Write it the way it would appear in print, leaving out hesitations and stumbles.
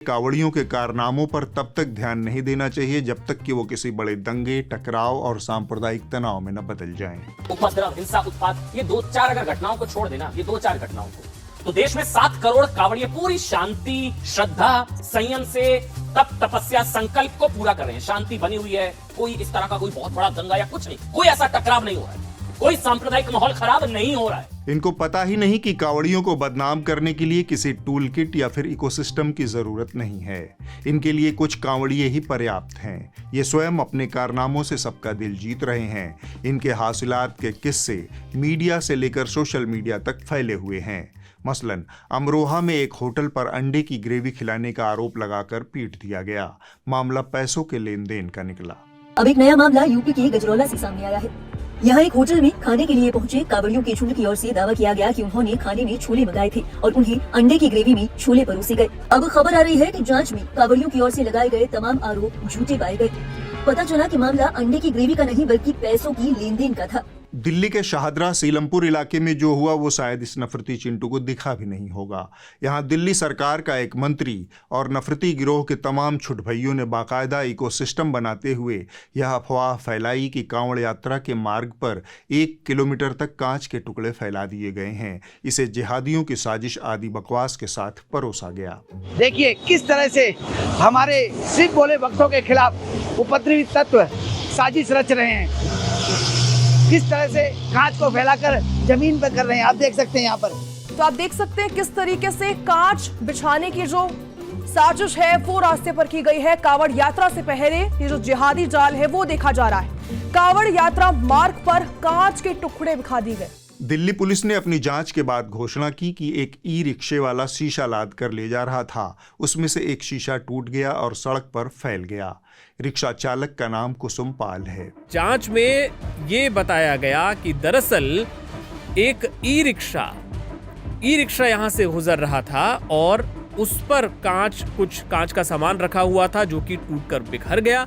कांवड़ियों के कारनामों पर तब तक ध्यान नहीं देना चाहिए जब तक कि वो किसी बड़े दंगे, टकराव और सांप्रदायिक तनाव में न बदल जाएं। उपद्रव, हिंसा, उत्पात, ये 2-4 अगर घटनाओं को छोड़ देना, ये 2-4 घटनाओं को, तो देश में 7 करोड़ कांवड़िए पूरी शांति, श्रद्धा, संयम से तप, तपस्या, संकल्प को पूरा कर रहे हैं। शांति बनी हुई है, कोई इस तरह का कोई बहुत बड़ा दंगा या कुछ नहीं, कोई ऐसा टकराव नहीं हो रहा है, कोई सांप्रदायिक माहौल खराब नहीं हो रहा है। इनको पता ही नहीं कि कांवड़ियों को बदनाम करने के लिए किसी टूल किट या फिर इकोसिस्टम की जरूरत नहीं है। इनके लिए कुछ कांवड़िए ही पर्याप्त हैं। ये स्वयं अपने कारनामों से सबका दिल जीत रहे हैं। इनके हासिलात के किस्से मीडिया से लेकर सोशल मीडिया तक फैले हुए हैं। मसलन अमरोहा में एक होटल पर अंडे की ग्रेवी खिलाने का आरोप लगाकर पीट दिया गया। मामला पैसों के लेन देन का निकला। अब एक नया मामला यूपी के गजरौला से सामने आया है। यहाँ एक होटल में खाने के लिए पहुंचे कांवड़ियों के झुंड की ओर से दावा किया गया कि उन्होंने खाने में छोले मंगाए थे और उन्हें अंडे की ग्रेवी में छोले परोसे गए। अब खबर आ रही है कि जांच में कांवड़ियों की ओर से लगाए गए तमाम आरोप झूठे पाए गए। पता चला कि मामला अंडे की ग्रेवी का नहीं बल्कि पैसों की लेन देन का था। दिल्ली के शाहदरा सीलमपुर इलाके में जो हुआ वो शायद इस नफरती चिंटू को दिखा भी नहीं होगा। यहाँ दिल्ली सरकार का एक मंत्री और नफरती गिरोह के तमाम छुटभइयों ने बाकायदा इकोसिस्टम बनाते हुए यह अफवाह फैलाई कि कांवड़ यात्रा के मार्ग पर 1 किलोमीटर तक कांच के टुकड़े फैला दिए गए हैं। इसे जिहादियों की साजिश आदि बकवास के साथ परोसा गया। देखिए किस तरह से हमारे सिख बोले भक्तों के खिलाफ उपद्रवी तत्व साजिश रच रहे हैं। किस तरह से कांच को फैलाकर जमीन पर कर रहे हैं, आप देख सकते हैं यहाँ पर। तो आप देख सकते हैं किस तरीके से कांच बिछाने की जो साजिश है वो रास्ते पर की गई है। कांवड़ यात्रा से पहले ये जो जिहादी जाल है वो देखा जा रहा है। कांवड़ यात्रा मार्ग पर कांच के टुकड़े बिखा दिए गए। दिल्ली पुलिस ने अपनी जांच के बाद घोषणा की कि एक ई रिक्शे वाला शीशा लाद कर ले जा रहा था। उसमें से एक शीशा टूट गया और सड़क पर फैल गया। रिक्शा चालक का नाम कुसुम पाल है। जांच में ये बताया गया कि दरअसल एक ई रिक्शा यहाँ से गुजर रहा था और उस पर कुछ कांच का सामान रखा हुआ था जो कि टूटकर बिखर गया।